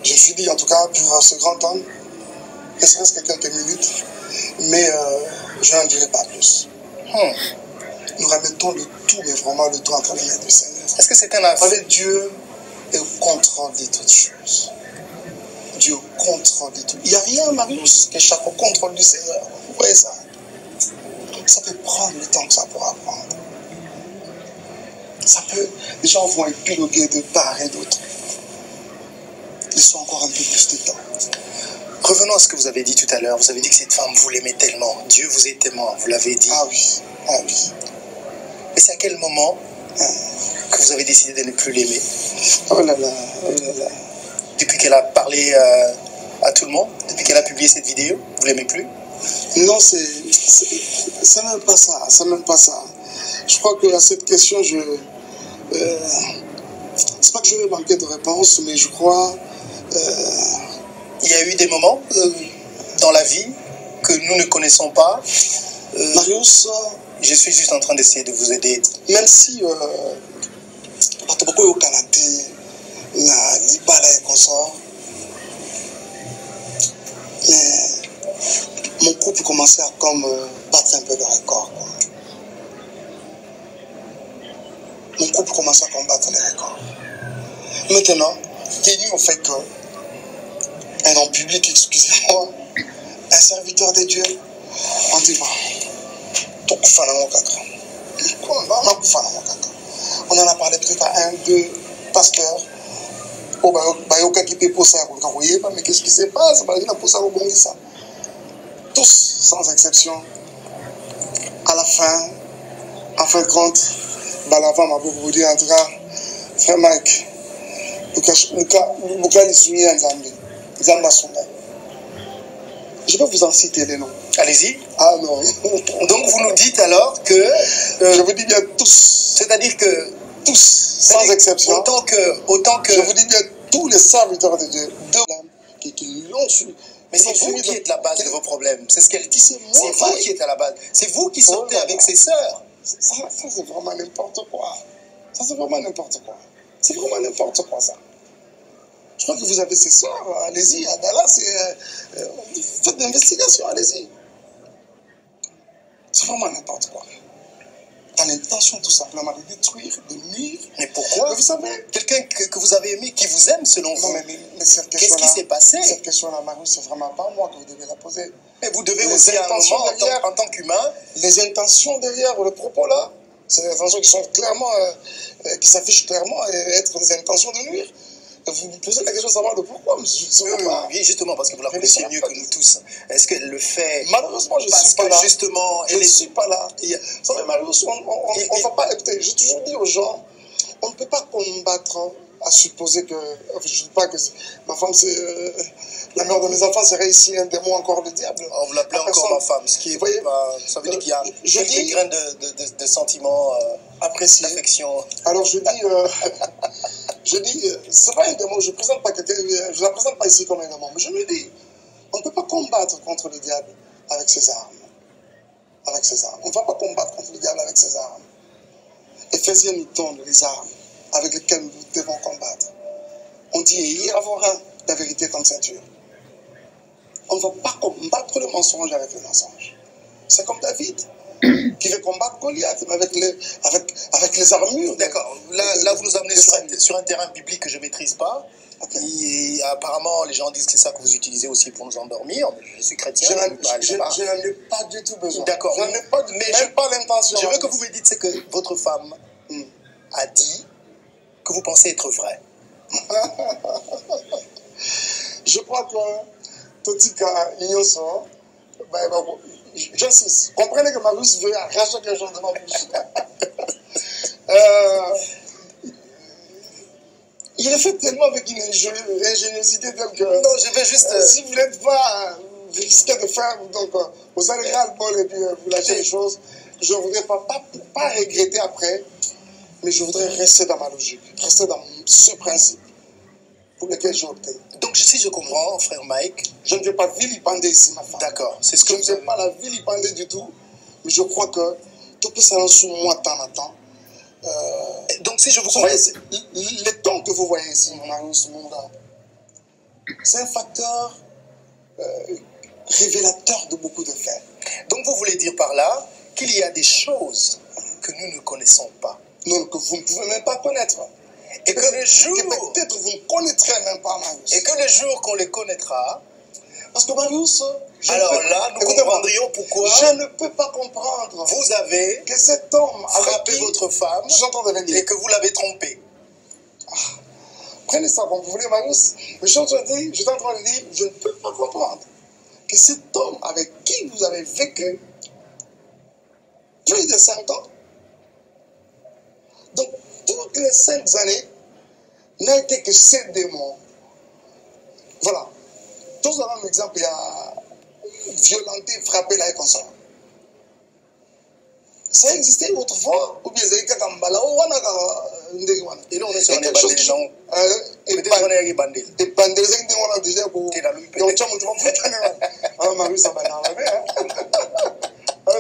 Je me suis dit, en tout cas, pour ce grand homme, ne serait-ce que quelques minutes, mais je n'en dirai pas plus. Nous remettons le tout, mais vraiment le tout entre les mains du Seigneur. Est-ce que c'est un affaire? Avec Dieu est au contrôle de toutes choses. Dieu contrôle de tout. Il n'y a rien, Marius, qui échappe au contrôle du Seigneur. Vous voyez ça? Ça peut prendre le temps que ça pourra prendre. Ça peut, les gens vont épiloguer de part et d'autre. Ils sont encore un peu plus de temps. Revenons à ce que vous avez dit tout à l'heure. Vous avez dit que cette femme, vous l'aimez tellement. Dieu vous est tellement, vous l'avez dit. Ah oui, ah oui. Et c'est à quel moment que vous avez décidé de ne plus l'aimer? Oh là là, oh là là. Depuis qu'elle a parlé à tout le monde? Depuis qu'elle a publié cette vidéo? Vous l'aimez plus? Non, c'est même pas ça, c'est même pas ça. Je crois que à cette question, c'est pas que je vais manquer de réponse, mais je crois... Il y a eu des moments dans la vie que nous ne connaissons pas. Marius, je suis juste en train d'essayer de vous aider. Même si beaucoup au Canada, la Libala et consort, mon couple commençait à comme battre un peu de record. Mon couple commençait à combattre les records. Maintenant, tenu au fait que un homme public, excusez-moi, un serviteur de Dieu, on dit bon, on en a parlé peut-être à un, deux pasteurs. Mais qu'est-ce qui se passe? Tous, sans exception, à la fin, en fin de compte, Balava m'a beaucoup dit, en tout cas, frère Mike, je peux vous en citer les noms. Allez-y. Ah non. Donc vous nous dites alors que... je vous dis bien tous. C'est-à-dire que... Tous, sans exception. Autant que... Je vous dis bien tous les serviteurs de Dieu. Qui l'ont su. Mais c'est vous qui êtes la base de vos problèmes. C'est ce qu'elle dit. C'est vous qui êtes à la base. C'est vous qui sortez avec ses sœurs. Ça c'est vraiment n'importe quoi. Ça, c'est vraiment n'importe quoi. C'est vraiment n'importe quoi, ça. Je crois que vous avez ces sœurs. Allez-y, à Dallas, faites d'investigation, allez-y. C'est vraiment n'importe quoi. T'as l'intention tout simplement de détruire, de nuire. Mais pourquoi? Mais vous savez, quelqu'un que vous avez aimé, qui vous aime selon vous. Mais cette question-là, qu'est-ce qui s'est passé? Cette question-là, Marie, c'est vraiment pas moi que vous devez la poser. Mais vous devez aussi à un moment, en tant qu'humain. Les intentions derrière le propos là, c'est des intentions qui sont clairement, qui s'affichent clairement et être des intentions de nuire. Vous me posez la question de savoir de pourquoi, monsieur. Oui, justement, parce que vous la connaissez mieux que nous tous. Est-ce qu'elle le fait? Malheureusement, je ne suis pas là. Justement, je ne suis pas là. Vous savez, malheureusement, on ne va pas. Écoutez, j'ai toujours dit aux gens, on ne peut pas combattre à supposer que. Je ne dis pas que ma femme, c'est. La mère de mes enfants serait ici un démon, encore le diable. On vous l'appelez encore ma femme, ce qui est. Voyez, ça veut dire qu'il y a quelques grains de sentiments, appréciés, d'affection. Alors je dis. Je dis, c'est pas un démon, je ne la présente pas ici comme un démon, mais je me dis, on ne peut pas combattre contre le diable avec ses armes. Avec ses armes. On ne va pas combattre contre le diable avec ses armes. Éphésiens nous donne les armes avec lesquelles nous devons combattre. On dit, ayez avoir la vérité comme ceinture. On ne va pas combattre le mensonge avec le mensonge. C'est comme David qui veut combattre Goliath avec les armures. D'accord. Là, vous nous amenez sur un terrain biblique que je ne maîtrise pas. Okay. Et apparemment, les gens disent que c'est ça que vous utilisez aussi pour nous endormir. Je suis chrétien. Je n'en ai pas du tout besoin. D'accord. Je n'en ai pas, pas l'intention. Je veux que vous me dites ce que votre femme a dit, que vous pensez être vrai. Je crois que tout ce cas, j'insiste. Comprenez que Marius veut arracher quelque chose de ma bouche. Il est fait tellement avec une ingéniosité telle que... Non, je vais juste... si vous n'êtes pas... vous risquez de faire... Donc, vous allez ras le bol et puis vous lâchez les choses. Je ne voudrais pas regretter après, mais je voudrais rester dans ma logique. Rester dans ce principe pour lequel j'ai opté. Donc, si je comprends, frère Mike... Je ne vais pas vilipender ici ma femme. D'accord. C'est ce que je ne vais pas la vilipender du tout, mais je crois que tout peut s'en sous moi de temps en temps. Donc, si je vous comprends... Les tons que vous voyez ici, mon Marius, mon gars, c'est un facteur révélateur de beaucoup de faits. Donc vous voulez dire par là qu'il y a des choses que nous ne connaissons pas. Non, que vous ne pouvez même pas connaître. Et que le jour... Que peut-être vous ne connaîtrez même pas Marius. Et que le jour qu'on les connaîtra... Parce que Marius... Alors là, nous comprendrions pourquoi... Je ne peux pas comprendre... Vous avez... Que cet homme a frappé votre femme... Et que vous l'avez trompée. Ah, prenez ça comme vous voulez, Marius. Je suis en train de dire, je ne peux pas comprendre que cet homme avec qui vous avez vécu plus de 5 ans, donc toutes les 5 années, n'a été que 7 démons. Voilà. Tous avons un exemple, il y a violenté, frappé là et comme ça. Ça existait autrefois, ou bien c'est comme Bala, ou et là on est sur des bandits, non? Et bandits, on a déjà pour. Donc, tu vas Marius, ça va dans la main. Non,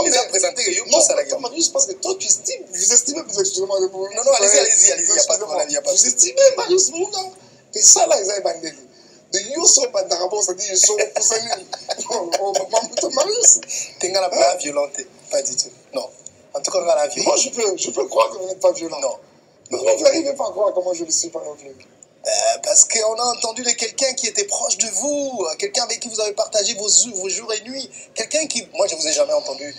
mais présenté que Marius, parce que toi, tu estimes, vous estimez, excusez-moi de vous. Non, allez-y, il n'y a pas de problème. Vous estimez, Marius, mon gars, que ça là, ils avaient bandé. De Youssou, pas d'arabon, ça dit Youssou, pour ça, Marius. Tu n'es pas violenté, pas du tout. Non. En tout cas, la violence. Moi, je peux croire que vous n'êtes pas violent. Non. Mais vous n'arrivez pas à croire comment je le suis, par exemple. Parce qu'on a entendu de quelqu'un qui était proche de vous, quelqu'un avec qui vous avez partagé vos jours et nuits, quelqu'un qui, moi je ne vous ai jamais entendu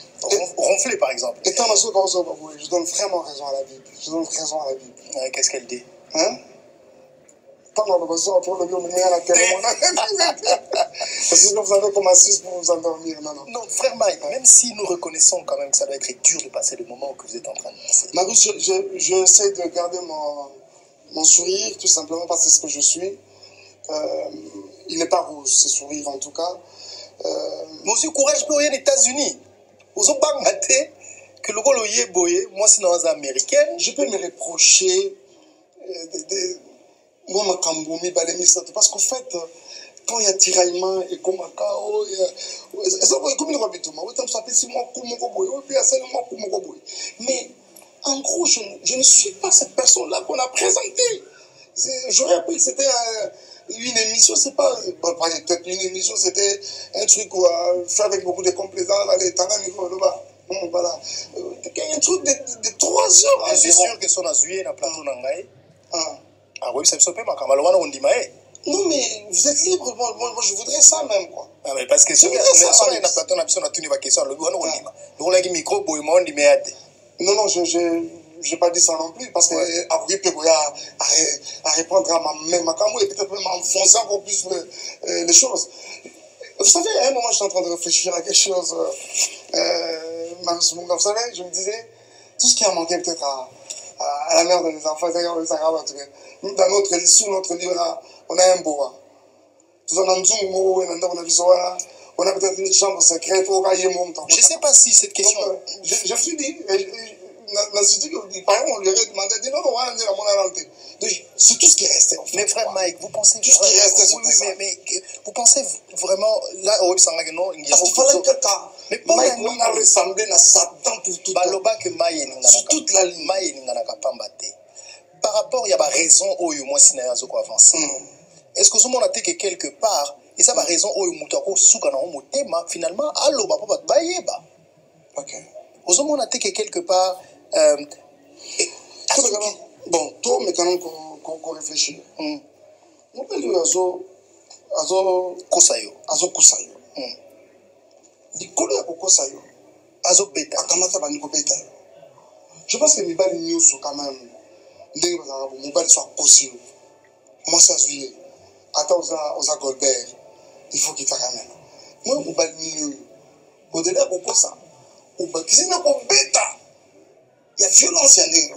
ronfler par exemple. Et tant je donne vraiment raison à la Bible. Je donne raison à la Bible. Qu'est-ce qu'elle dit? Hein? Pas dans le besoin pour le Bible, mais à la terre. Parce que vous avez comme astuce pour vous endormir. Non, frère Mike, même si nous reconnaissons quand même que ça doit être dur de passer le moment que vous êtes en train de passer. Marius, j'essaie de garder mon sourire, tout simplement parce que c'est ce que je suis. Il n'est pas rose, ce sourire en tout cas. Monsieur Courage peut aller aux États-Unis. Vous avez pas maté que le rôle est boyé, moi c'est dans les américaines. Je peux me reprocher moi ma kamboumi balemi ça parce qu'en fait quand il y a tiraillement et comme cao ça va comme une robite moi autant ça peut si moi comme boy et puis à ça moi comme boy. Mais en gros je ne suis pas cette personne là qu'on a présentée. J'aurais appris que c'était une émission, c'est pas peut-être une émission, c'était un truc fait avec beaucoup de complaisance, allez, t'en as mis là-bas. Voilà. Il y a un truc de 3 heures. Je suis sûr que son azué dans plateau nangai. Ah oui, ça me sauve pas quand on dit maé. Non mais vous êtes libre, moi je voudrais ça même quoi. Ah mais parce que si on a dans plateau on a tenu ma question, le on dit ma. On a un micro boy moi on dit mais non, je n'ai pas dit ça non plus, parce que après, à répondre à ma camo et peut-être même enfoncer encore plus les choses. Vous savez, à un moment, je suis en train de réfléchir à quelque chose. Vous savez, je me disais, tout ce qui a manqué peut-être à la mère de mes enfants, dans notre lit, sous notre lit, on a un boa. On a peut-être une chambre secrète au cas où je ne sais pas si cette question. Je suis dit, par exemple, on lui aurait demandé, dit non, on va dire à mon alenté. C'est tout ce qui restait. En fait, mais frère Mike, vous pensez tout ce qui restait, oui, mais vous pensez vraiment là au non, il y a parce qu'il fallait que mais pas Mike on a ressemblé à Satan pour tout. Baloba que Maïe sur toute la ligne. Maïe n'engana pas mbaté. Par rapport, il y a pas raison au moi si n'a pas avancé. Est-ce que vous avez que quelque part et ça va raison au mutako souka na motema finalement allo ba pas bayeba. OK. Vous avez que quelque part bon, toi, mais quand même qu'on réfléchit. Mon père lui azo kosayo. Likolo ya kosayo. Azo beta. Akamata ba niko beta. Je pense que mibali nyuso quand même. Ndenge ba mibali soit kosiyo. Moi ça zuye. Ata oza Goldberg. Il faut qu'il t'amène. Moi mibali nyuso. Au-delà de ça, ou ba kizina ko beta. Il y a violence en ndenge.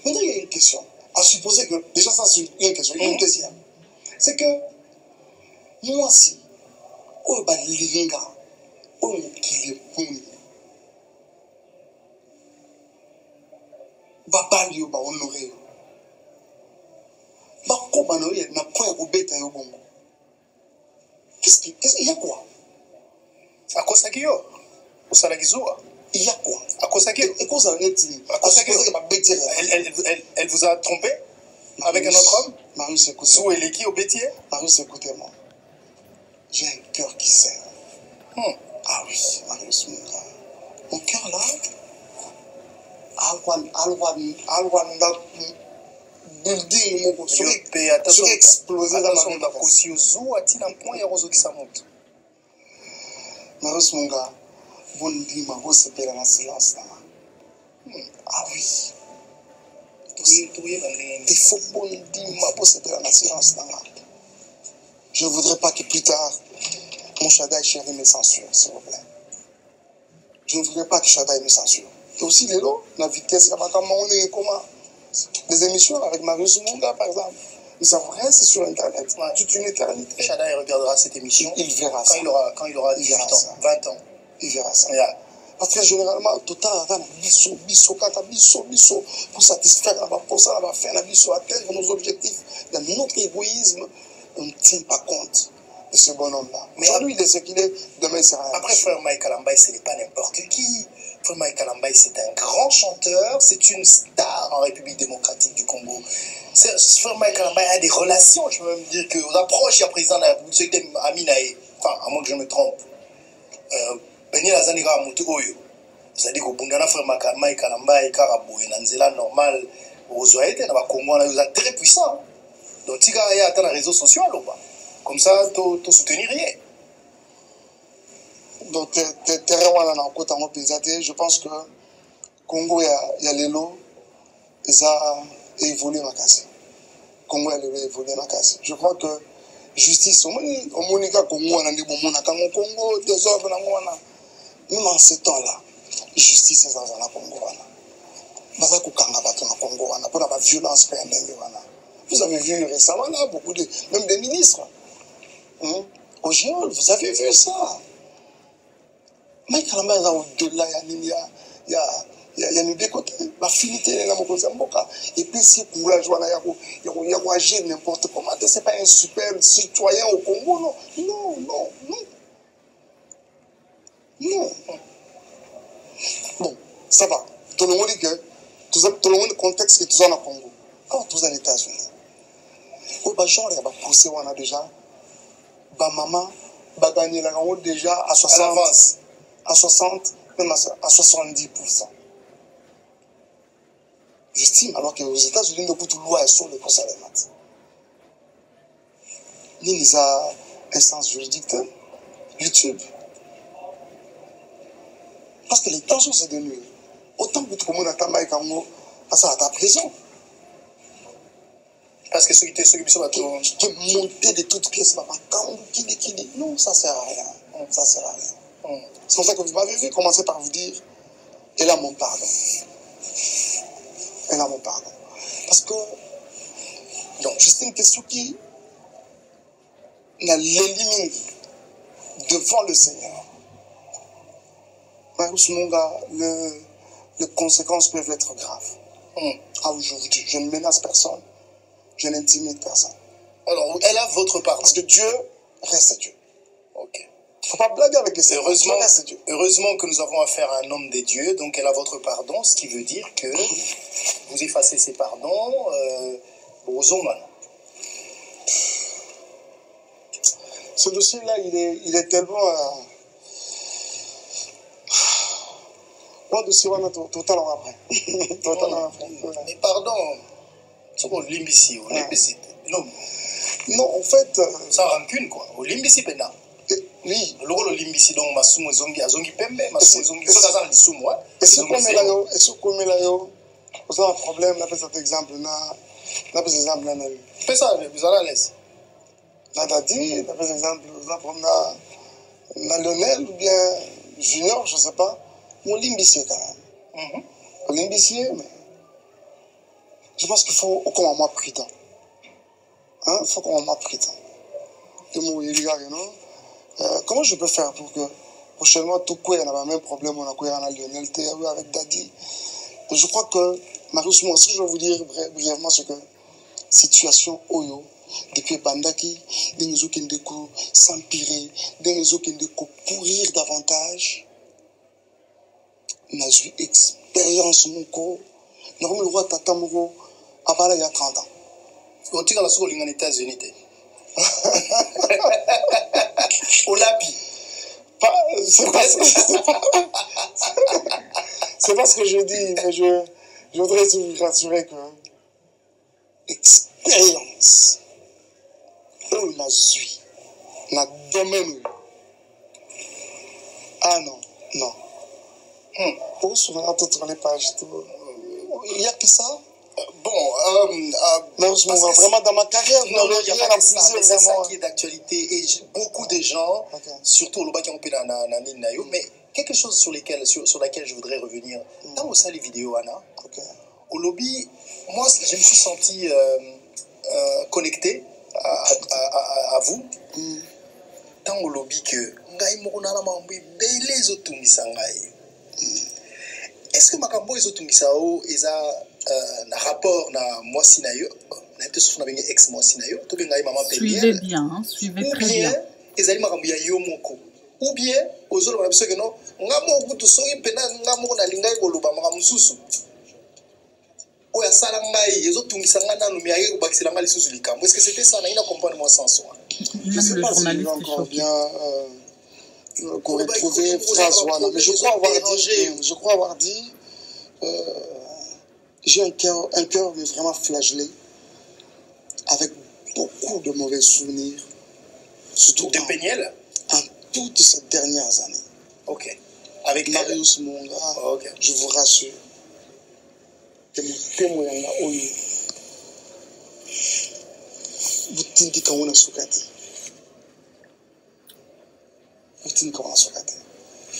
Maintenant, il y a une question. À supposer que, déjà ça c'est une question, une deuxième. C'est que, moi si, on va l'inga, on qui est bon, va parler, va honorer. Va comme honorer, n'a pas à bête à bon. Qu'est-ce qu'il y a quoi? À quoi ça qui est? Au Salagizua? Il y a quoi? À quoi ça qui est? Et quoi ça n'est-il? À quoi ça qui est? Elle vous a trompé? Avec un autre homme? Marius, écoutez-moi. Sous Eleki au Bétier? Marius, écoutez-moi. J'ai un cœur qui saigne. Ah oui, Marius, mon cœur là, building moko soki explosé dans ma bakosi ozwa ntina point ya kozokisa moto. Marius Munga, bondima bosepela na silence nanga. Ah oui. Il faut bondima bosepela na silence nanga. Je ne voudrais pas que plus tard mon Shaddai chéri me censure, s'il vous plaît. Je ne voudrais pas que Shaddai me censure. Et aussi les lots, la vitesse, les émissions avec Marius Munga, par exemple. Ils savent rien, c'est sur Internet. Toute une éternité. Shaddai regardera cette émission. Il verra ça. Quand il aura 18 ans, 20 ans. Il verra ça. Yeah. Parce que généralement, tout le temps, on a bisso, pour satisfaire, pour ça, on va faire atteindre nos objectifs. Dans notre égoïsme, on ne tient pas compte de ce bonhomme-là. Mais aujourd'hui, il est ce qu'il est, demain, il sera rien. Après, Frère Mike Kalambay, ce n'est pas n'importe qui. Frère Mike Kalambay, c'est un grand chanteur, c'est une star en République démocratique du Congo. Frère Mike Kalambay a des relations, je peux même dire qu'aux approches, il y a président de la République, Aminae, enfin, à moins que je me trompe. Benny Lazaniga Amutu Oyo. C'est-à-dire qu'au Bundana, Frère Mike Kalambay, Karabou, et Nanzela, normal, aux Oaïtes, dans le Congo, on a très puissant. Donc, si il y a des réseaux sociaux, comme ça, tu soutenir rien. Donc, je pense que Congo, il y a les lots, ça a évolué ma case. Congo a évolué ma case. Je crois que justice, au Monica Congo, on a dit bon, Congo, désordre, même en ce temps-là, justice est dans la Congo. Violence, vous avez vu récemment là, beaucoup de, même des ministres. Au géol, vous avez vu ça. Mike Kalambay, au-delà, il y a des côtés, la finité, et puis c'est courage, il y a agir n'importe comment. Ce n'est pas un super citoyen au Congo, non. Non. Bon, ça va. Tout le monde dit que, tout le monde contexte que tout ça au Congo. Quand tout ça aux États-Unis. Au genre, il y a poussé, on a déjà, maman, gagné la route déjà à 60, même à 70%. J'estime, alors qu'aux États-Unis, nous avons toute loi sur les conseils de maths. Nous avons un sens juridique, YouTube. Parce que les tensions, c'est de nuit. Autant que tout le monde a ça à ta prison. Parce que ceux qui sont monter de toutes pièces, non, ça sert à rien. Ça sert à rien. C'est pour ça que vous m'avez vu commencer par vous dire, elle a mon pardon. Elle a mon pardon. Parce que, donc, j'estime que ceux qui l'éliminent devant le Seigneur, Marius Munga, les conséquences peuvent être graves. Ah, je vous dis, je ne menace personne. Je n'intimide personne. Alors, elle a votre pardon. Parce que Dieu reste Dieu. Ok. Il ne faut pas blaguer avec les heureusement que nous avons affaire à un homme des dieux, donc elle a votre pardon, ce qui veut dire que vous effacez ses pardons aux hommes. Ce dossier-là, il est tellement... Moi, dossier, on a total en après. Mais pardon, c'est au limbisi, non, en fait... Sans rancune, quoi. Au limbisi, pena. Oui. Le limbisi, donc, masumo zongi, azongi pembe, masumo zongi, ça, ça, ça, dissous-moi. Et ce qu'on met là, vous avez un problème, on a fait cet exemple, on a fait cet exemple là. Fais ça, vous allez à l'aise. On a dit, on a fait cet exemple, on a Lionel ou bien Junior, je ne sais pas. Mon limbisi quand même. Au limbisi, mais je pense qu'il faut qu'on soit prudent. Il faut qu'on soit prudent. Comment je peux faire pour que prochainement, tout quoi, il y a le même problème, on a quoi, on a Lionel Théo avec Daddy. Et je crois que, Marius, moi, ce que je vais vous dire brièvement, c'est que situation Oyo, depuis Bandaki, des gens qui ont s'empirer, des gens qui ont pourrir davantage, on a eu expérience, mon corps, nous avons le roi Tatamoro, avant il y a 30 ans. otikala soki olinga na États-Unis te olapi c'est pas ce que je dis, mais je voudrais vous rassurer que expérience oyo nazwi na domaine ah non osungaka to tourner page tout il y a que ça. Bon, malheureusement, vraiment dans ma carrière, non, il n'y a pas que ça, mais c'est ça vraiment qui est d'actualité. Et beaucoup de gens, surtout au qui ont pu mais quelque chose sur laquelle je voudrais revenir. Dans ça, les vidéos, Anna, au lobby, moi, je me suis senti connecté à vous. Dans au lobby que est-ce que Makambo est automisao et ça un rapport na moi sinayo na été sauf na bengi ex moi sinayo to benga maman suivez bien suivez très bien ezali makambo ya yo moko ou bien ozolo na biso que non ngamo kutu soki pena ngamo na linga ekoloba makambo susu oya sala ngai ezotungisa nga nanu mi ayeko bakisela nga lisusu likambo est-ce que c'était ça na ina comprendre moi sans soi je sais pas si je vais encore bien qu'on retrouver phrase wana mais je crois avoir dit j'ai un cœur mais vraiment flagellé avec beaucoup de mauvais souvenirs surtout de Péniel en toutes ces dernières années. Ok. Avec Marius Monga, okay. Je vous rassure que mon témoignage oyo butindi kaona sukati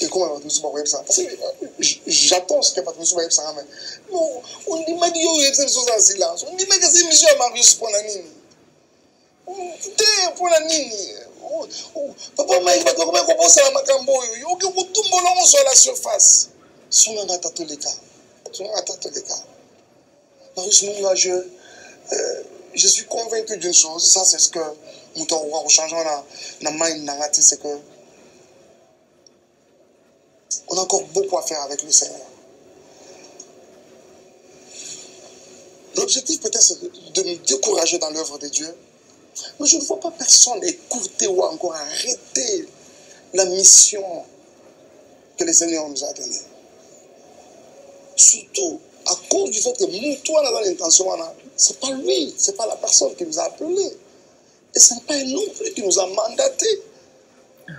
et comment on va tout ça parce que j'attends ce que Patrice va faire mais non on dit mais yo c'est chose en silence on dit mais que c'est monsieur Marius pour la nini pour la nini papa mais il va comment composer la makambo yo que vous tombez sur la surface son ngata tous les cas Marius Monga je suis convaincu d'une chose ça c'est ce que nous avons changé na mind nangati c'est que on a encore beaucoup à faire avec le Seigneur. L'objectif peut-être c'est de nous décourager dans l'œuvre de Dieu. Mais je ne vois pas personne écouter ou encore arrêter la mission que le Seigneur nous a donnée. Surtout à cause du fait que nous, toi, dans l'intention, c'est pas lui, c'est pas la personne qui nous a appelés. Et ce n'est pas un homme qui nous a mandatés.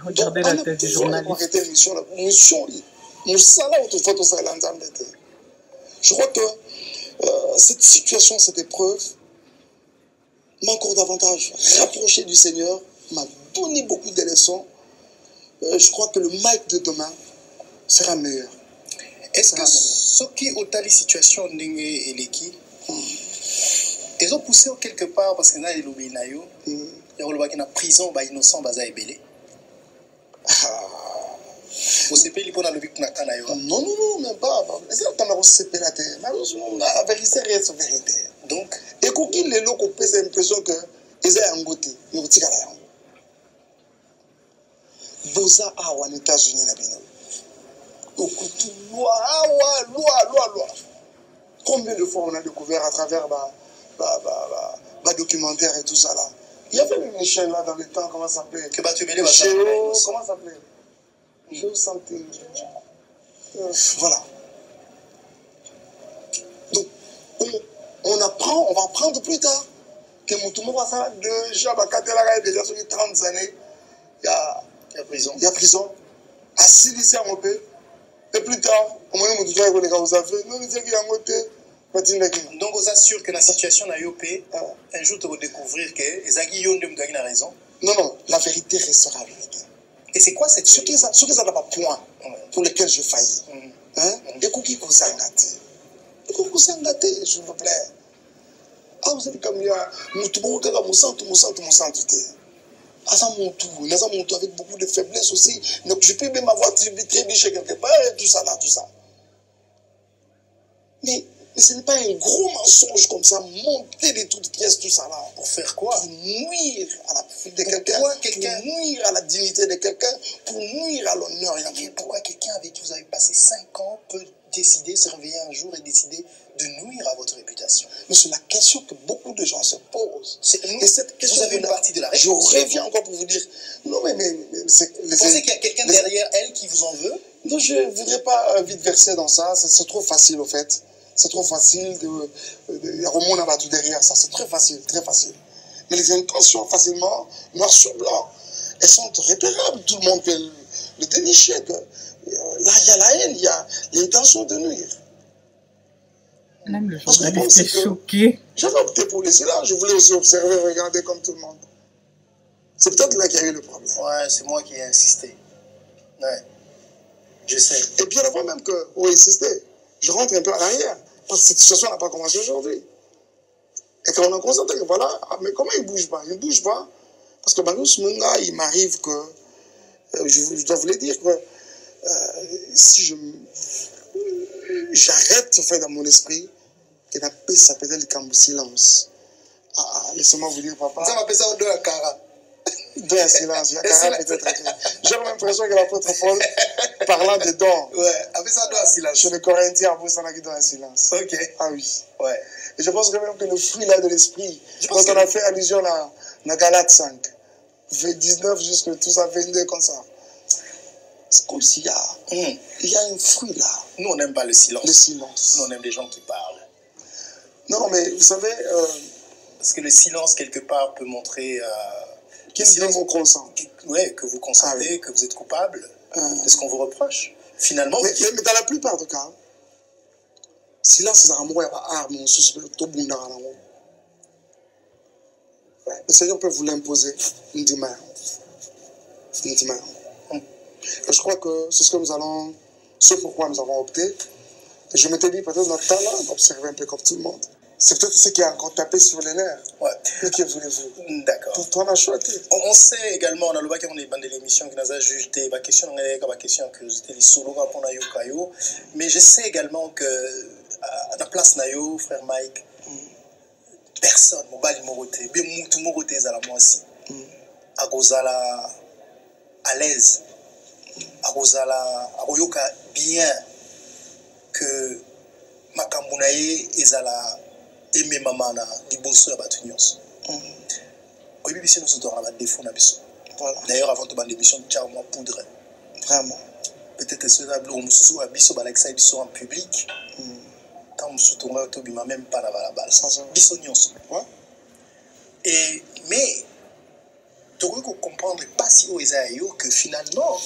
Regardez la tête du journaliste. Je crois que cette situation, cette épreuve m'a encore davantage rapproché du Seigneur, m'a donné beaucoup de leçons. Je crois que le Mike de demain sera meilleur. Est-ce que ce qui est la situation et l'équipe, ils ont poussé quelque part parce que là, il y a une prison, innocent, au CP, il a le but non, même pas. C'est le temps de CP la terre. La vérité reste vérité. Donc, et quand il est là, on peut avoir l'impression que ils ont un côté. Ils ont tiré à l'un. Boza a aux États-Unis, la bino. Loi. Combien de fois on a découvert à travers le documentaire et tout ça là. Il y avait une chaîne là dans le temps, comment ça s'appelait? Comment ça s'appelait? Voilà. Donc, on va apprendre plus tard que Moutoumou va faire déjà, déjà sur les 30 années, il y a prison. À Silici en Opé. Et plus tard, on m'a dit que vous avez fait. Non, il dit qu'il y a un côté. Donc, vous assure que la situation n'a pas un jour, vous découvrir que Zagui Yonde a raison. Non, la vérité restera la vérité. Et c'est quoi cette ce qui n'a pas point pour lequel je faillis. Et qui vous a gâté. S'il vous plaît. Ah, vous êtes comme il y a mon centre. Avec beaucoup de faiblesse aussi. Donc, je peux même avoir trébuché quelque part et tout ça. Mais ce n'est pas un gros mensonge comme ça, monter de toutes pièces, tout ça là. Pour faire quoi? Pour nuire à la vie de quelqu'un, pour nuire à la dignité de quelqu'un, pour nuire à l'honneur. Pourquoi quelqu'un avec qui vous avez passé 5 ans peut décider, se réveiller un jour et décider de nuire à votre réputation? Mais c'est la question que beaucoup de gens se posent. Et cette question, vous avez une partie de la réponse. Je reviens encore pour vous dire, non mais vous pensez qu'il y a quelqu'un derrière elle qui vous en veut? Non, je ne voudrais pas vite verser dans ça, c'est trop facile au fait. C'est trop facile il y a Romain Nabatou derrière ça, c'est très facile, très facile. Mais les intentions, facilement, noir sur blanc, elles sont repérables, tout le monde peut le dénicher. Là, il y a la haine, il y a l'intention de nuire. Même le journaliste est choqué. J'avais opté pour le silence, je voulais aussi observer, regarder comme tout le monde. C'est peut-être là qu'il y a eu le problème. Ouais, c'est moi qui ai insisté. Ouais, je sais. Et bien avant même qu'on ait insisté, je rentre un peu à l'arrière, parce que cette situation n'a pas commencé aujourd'hui. Et quand on a constaté que voilà, mais comment il ne bouge pas? Il ne bouge pas, parce que Banous Munga, il m'arrive que, je dois vous le dire, que si j'arrête ce fait dans mon esprit, que la paix s'appelle le silence. Laissez-moi vous dire, papa. Ça m'appelle ça de la cara. De la silence. Il y a cara peut-être. J'ai l'impression que l'apôtre Paul, parlant de dons. Ouais, appelle ça de la silence. Chez les Corinthiens, vous s'en a qui dans la silence. Ok. Ah oui. Ouais. Et je pense quand même que le fruit là de l'esprit, quand on a fait allusion à Galates 5, 19 jusqu'à tout ça, 22 comme ça. C'est comme s'il y a un fruit là. Nous, on n'aime pas le silence. Le silence. Nous, on aime les gens qui parlent. Non, mais vous savez... parce que le silence, quelque part, peut montrer... qu'il dit mon consent. Oui, que vous consentez, que vous êtes coupable de ce qu'on vous reproche. Finalement... Mais dans la plupart des cas, silence, c'est un mot, il y a arme, le Seigneur peut vous l'imposer. Et je crois que c'est ce que nous allons... Ce pourquoi nous avons opté. Et je m'étais dit, peut-être notre talent d'observer un peu comme tout le monde. C'est peut-être ce qui a encore tapé sur les nerfs. Ouais. Mais que voulez-vous? D'accord. Pour toi, on a choisi. On sait également, on a le bac on est dans l'émission qui nous a jugé, la question, curiosité, les solos, pour Nayo Kayo. Mais je sais également que, à la place Nayo, frère Mike, personne, Mobali Moroté, bien Moutou Moroté, à la moi aussi, à Gozala, à l'aise, à Gozala, à Royoka, bien que Makambunaye, Ezala, et maman na liboso ya batu nyonso. Oyebi biso nous avons des défauts na biso. Voilà. D'ailleurs avant de ban l'émission de moi poudre. Vraiment. Peut-être que cela bleu mususu wa biso balakisa biso en public. Tant mususu tonga to bima même pas na balabala. Sans biso nyonso. Ouais. Et mais tu dois comprendre pas si o ezayo que finalement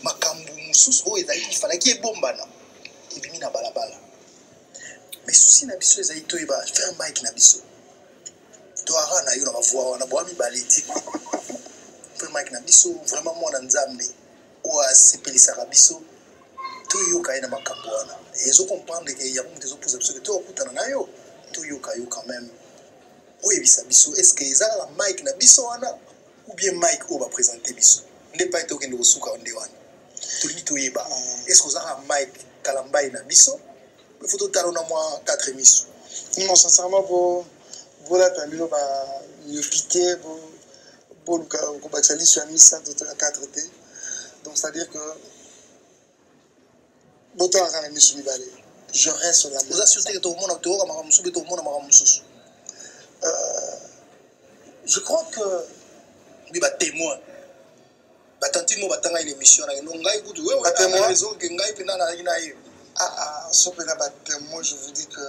makambu mususu o ezayi il fallait qu'il bombana. Et bimi na balabala. Mais souci na biso ezali to eba faire Mike na biso to ara na yo na voix na boami baleti faire Mike na biso vraiment moi na nzambe o a sepelisa ka biso to yo ka na makambo wana ezo comprendre que ya mutu ezo poser biso to okutana na yo to yo ka yo quand même o ebisa biso est-ce que ezala la Mike na biso wana ou bien Mike o va présenter biso nde pas to kende kosuka onde wana to li to yeba est-ce que ezala Mike kalambai na biso. Il faut tout à l'heure moi 4 émissions. Non, sincèrement, pour la famille, mieux piquer, pour le Kobaksali, sur un mission de 4T. Donc, c'est-à-dire que, autant à la mission du balai, je reste là. Vous assurez que tout le monde a tout le monde je crois que. Oui, bah, témoin. Bah, tant que moi, une émission, sauf que là, témoin, je vous dis que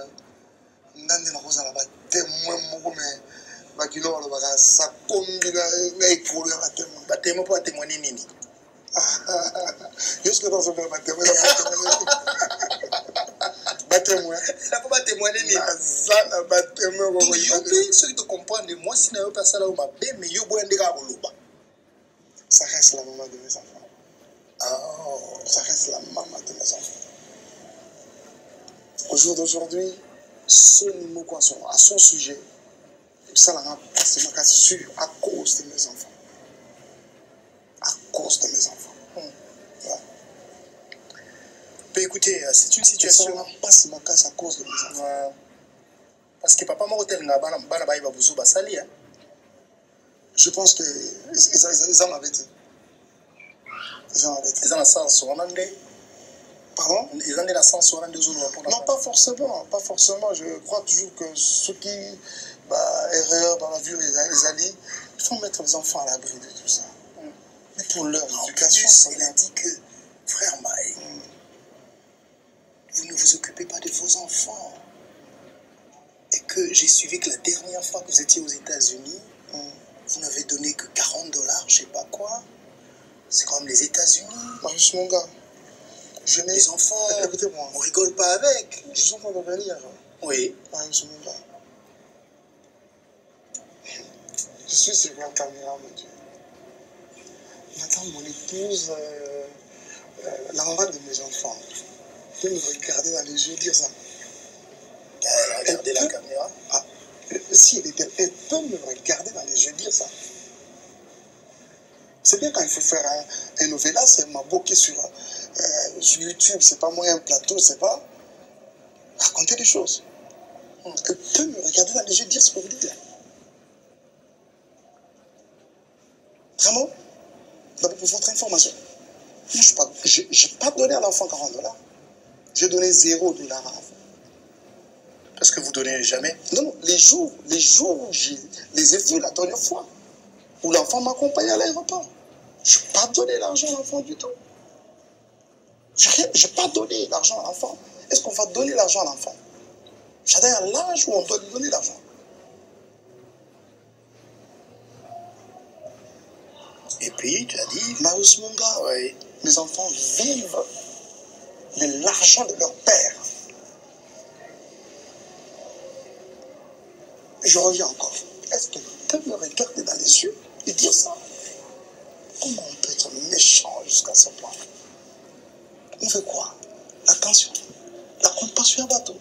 Nandi Marosa là, témoin, mais Bakilo, ça combine avec témoin. Témoin pour témoigner Nini. Jusque dans ce moment, témoin. Témoin. Ça peut pas témoigner Nini. Témoin. Ceux qui te comprennent, moi, si je n'ai pas ça là, mais je bois un dégât. Ça reste la maman de mes enfants. Ça reste la maman de mes enfants. Au jour d'aujourd'hui, ce numéro à son sujet, ça l'a passé sûr à cause de mes enfants. À cause de mes enfants. Voilà. Mais écoutez, c'est une situation. Ça l'a passé ma casse à cause de mes enfants. Parce que papa m'a dit je pense qu'ils en avaient été. Ils en avaient été. Ils en ont sens, on en est. Pardon? Ils ont des naissances sur un des autres. Non, pas forcément. Pas forcément. Je crois toujours que ceux qui erreur dans la vie, les alliés, il faut mettre les enfants à l'abri de tout ça. Mais pour leur éducation. Il a dit que, frère Maï, vous ne vous occupez pas de vos enfants. Et que j'ai suivi que la dernière fois que vous étiez aux États-Unis, vous n'avez donné que $40, je sais pas quoi. C'est comme les États-Unis. Marius, mon gars, Les enfants, écoutez-moi, on rigole pas avec. je suis en train de venir. Oui. Marius, mon gars. Je suis sur la caméra, mon Dieu. Maintenant, mon épouse, la maman de mes enfants, peut me regarder dans les yeux et dire ça. Elle a regardé la caméra. Ah, si elle peut me regarder dans les yeux et dire ça. C'est bien quand il faut faire un novella, c'est m'aboquer sur YouTube, c'est pas moi un plateau, c'est pas raconter des choses. Elle peut me regarder dans les yeux et dire ce que vous dites là. Vraiment, d'abord pour votre information, je n'ai pas donné à l'enfant $40. J'ai donné $0 à l'enfant. Parce que vous donnez jamais. Non, les jours où je les ai vus la dernière fois, où l'enfant m'accompagnait à l'aéroport, je n'ai pas donné l'argent à l'enfant du tout. Je n'ai pas donné l'argent à l'enfant. Est-ce qu'on va donner l'argent à l'enfant? J'atteins à l'âge où on doit lui donner l'argent. Et puis, tu as dit... Marius, mon gars, Oui. mes enfants vivent de l'argent de leur père. Je reviens encore. Est-ce qu'elle peut me regarder dans les yeux et dire ça? Comment on peut être méchant jusqu'à ce point? On fait quoi? Attention, la compassion à bateau.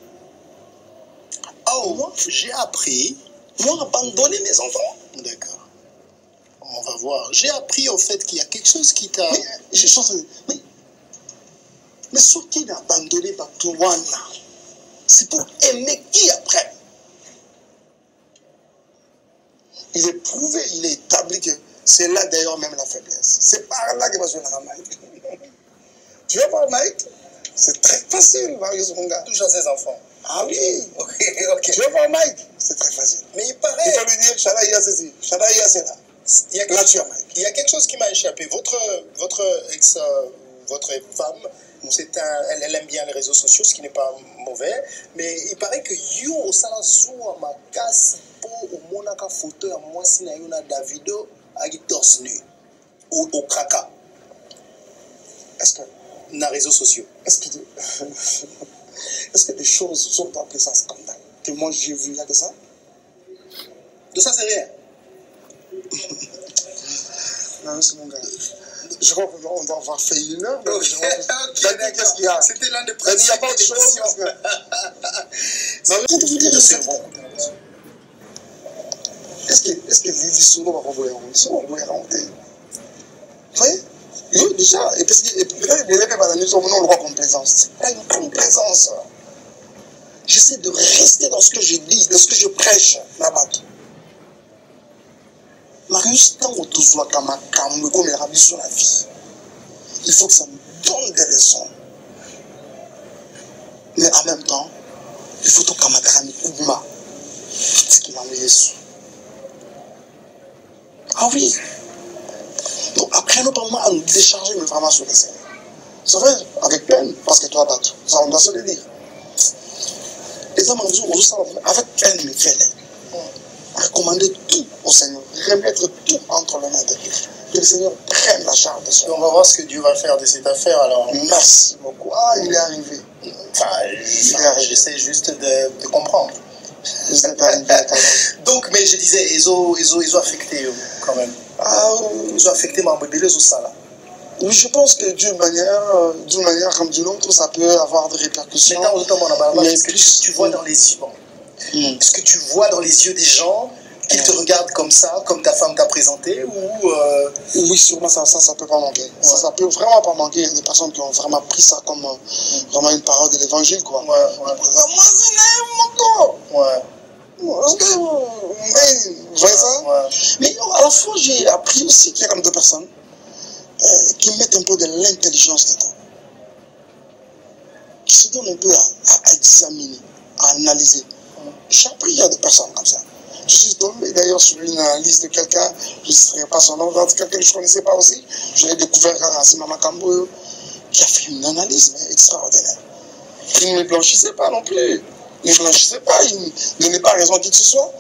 Oh, moi, j'ai appris... Moi, abandonner mes enfants? D'accord. On va voir. J'ai appris au fait qu'il y a quelque chose qui t'a... Mais je suis en train de... Mais ce qui a abandonné Batouana, c'est pour aimer qui après? Il est prouvé, il est établi que c'est là d'ailleurs même la faiblesse. C'est par là que va se faire Mike. Tu veux voir Mike? C'est très facile, Marius mon gars. touche à ses enfants. Ah oui. Ok. Tu veux voir Mike? C'est très facile. Mais il paraît... Il faut lui dire, Shadaïa c'est ci, Shadaïa c'est là. Là tu as Mike. Il y a quelque chose qui m'a échappé. Votre femme, elle aime bien les réseaux sociaux, ce qui n'est pas mauvais, mais il paraît que yo osala zuwa makasi po omonaka photo ya mwasi na yo na Davido aki torse nu au kraka. Est-ce que Na réseaux sociaux. est-ce que des choses sont appelées ça scandale? Que moi j'ai vu là de ça? De ça c'est rien. Non, c'est mon gars. Je crois qu'on doit avoir fait 1 heure. Ok, Qu'est-ce qu'il y a? C'était l'un des Il n'y a principes pas de de choses. l'émission. Est-ce que Vivi Solo va vouloir raconter? Vous voyez? Déjà, et peut-être que les élèves à la maison, on le voit complaisance. C'est pas une complaisance. J'essaie de rester dans ce que je dis, dans ce que je prêche là-bas. Marius, tant que tu sois comme il a mis sur la vie, il faut que ça nous donne des leçons. Mais en même temps, il faut que Kamakarami Kouma, ce qu'il a envoyé sous. Ah oui. Donc après, nous parlons à nous décharger, mais vraiment sur les Seigneur. C'est vrai, avec peine, parce que toi, ça, on doit se le dire. Les hommes en disant, avec peine, mais fais-les. Recommander tout au Seigneur, remettre tout entre les mains de Dieu. Que le Seigneur prenne la charge de son. On va voir ce que Dieu va faire de cette affaire alors. Merci beaucoup. Ah, il est arrivé. J'essaie juste de comprendre. Vous êtes arrivé. Donc, mais je disais, ils ont affecté quand même. Ah, Ils ont affecté ma bébé, les ça là. oui, je pense que d'une manière comme d'une autre, ça peut avoir des répercussions. Maintenant, est-ce que tu vois dans les yeux, est-ce que tu vois dans les yeux des gens qu'ils te regardent comme ça, comme ta femme t'a présenté, ou Oui, sûrement ça peut pas manquer. Ouais. Ça peut vraiment pas manquer. Il y a des personnes qui ont vraiment pris ça comme vraiment une parole de l'évangile, quoi. Ouais. Moi, c'est mon corps. Ouais. Vous voyez ça? Ouais. Mais à la fois, j'ai appris aussi qu'il y a comme deux personnes qui mettent un peu de l'intelligence dedans. qui se donne un peu à examiner, à analyser. J'ai appris, il y a des personnes comme ça. Je suis tombé d'ailleurs sur une liste de quelqu'un, je ne serai pas son nom, quelqu'un que je ne connaissais pas aussi. Je l'ai découvert grâce à Mama Kambo, qui a fait une analyse extraordinaire. Il ne me blanchissait pas non plus. Il ne blanchissait pas, il ne donnait pas raison à qui que ce soit.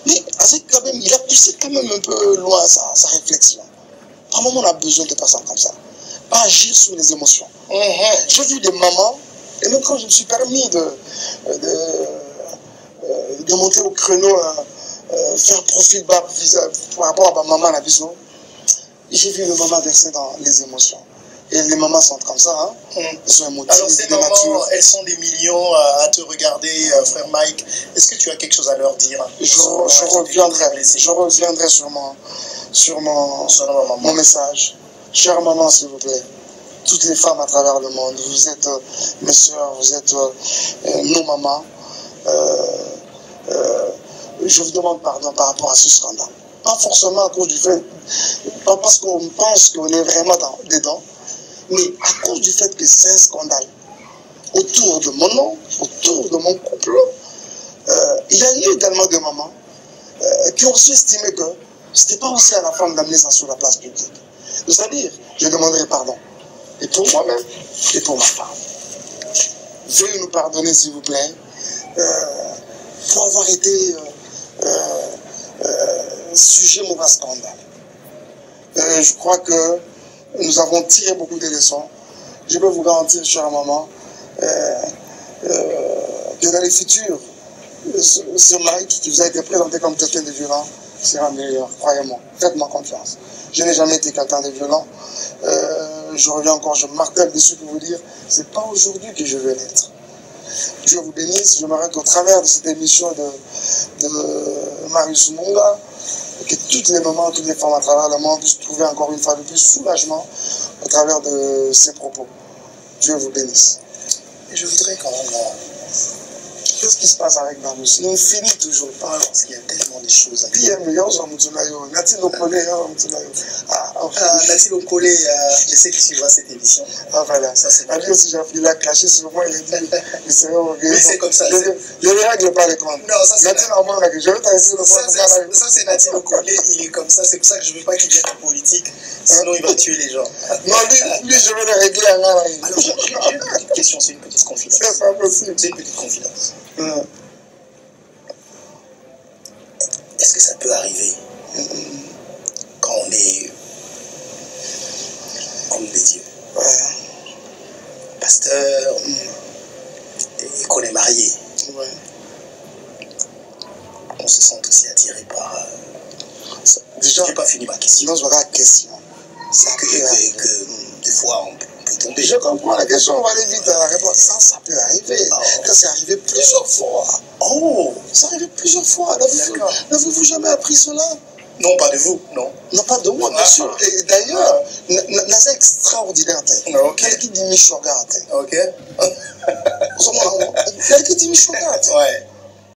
Mais quand même, il a poussé quand même un peu loin sa réflexion. Par moment, on a besoin de personnes comme ça. Pas agir sur les émotions. J'ai vu des mamans, et même quand je me suis permis de monter au créneau, faire profil bas par rapport à ma maman à la vision, j'ai vu les mamans verser dans les émotions. Et les mamans sont comme ça, hein. Elles sont émotives. Alors ces mamans, elles sont des millions à te regarder, frère Mike. Est-ce que tu as quelque chose à leur dire? Je reviendrai sur mon message. Chère maman, s'il vous plaît, toutes les femmes à travers le monde, vous êtes mes soeurs, vous êtes nos mamans. Je vous demande pardon par rapport à ce scandale. Pas forcément à cause du fait, pas parce qu'on pense qu'on est vraiment dedans, mais à cause du fait que c'est un scandale autour de mon nom, autour de mon couple. Il y a eu également des mamans qui ont aussi estimé que ce n'était pas aussi à la femme d'amener ça sur la place publique. C'est-à-dire, je demanderai pardon. Et pour moi-même, et pour ma femme. Veuillez nous pardonner, s'il vous plaît, pour avoir été sujet de mauvais scandale. Je crois que nous avons tiré beaucoup de leçons. Je peux vous garantir, chère maman, que dans les futurs, ce Mike qui vous a été présenté comme quelqu'un de violent sera meilleur, croyez-moi. Faites-moi confiance. Je n'ai jamais été quelqu'un de violent. Je reviens encore, je martèle dessus pour vous dire, c'est pas aujourd'hui que je veux l'être. Dieu vous bénisse. J'aimerais qu'au travers de cette émission de Marius Munga, que toutes les mamans, toutes les femmes à travers le monde puissent trouver encore une fois de plus soulagement au travers de ces propos. Dieu vous bénisse. Et je voudrais quand même... Qu'est-ce qui se passe avec Marius? Il ne finit toujours pas. Parce qu'il y a tellement de choses à dire. Nathalie Okole, je sais qu'il suivra cette émission. Ah voilà, ça c'est lui aussi, il a craché sur moi, il a dit, il serait orgueilleux. Mais c'est comme ça. Je ne règle pas les comptes. Non, ça c'est je vais t'arrêter le ça c'est Nathalie Okole, il est comme ça, c'est pour ça que je ne veux pas qu'il vienne en politique, sinon il va tuer les gens. Non, lui je vais le régler en un. Alors, j'ai une petite question, c'est une petite confidence. C'est pas possible. C'est une petite confidence. Est-ce que ça peut arriver quand on est homme de Dieu, pasteur, et qu'on est marié, on se sent aussi attiré par... Déjà, j'ai pas fini ma question. Non, je la question. C'est que des fois on peut tomber. Je comprends la question, on va aller vite à la réponse. Ça peut arriver. Ça c'est arrivé plusieurs fois. Oh, ça arrivé plusieurs fois. N'avez-vous jamais appris cela? Non, pas de vous, non. Non, pas de moi, bien sûr. Et d'ailleurs, c'est extraordinaire. Quel qui dit Michogate. Ok. Quel qui dit Michogate. Ouais.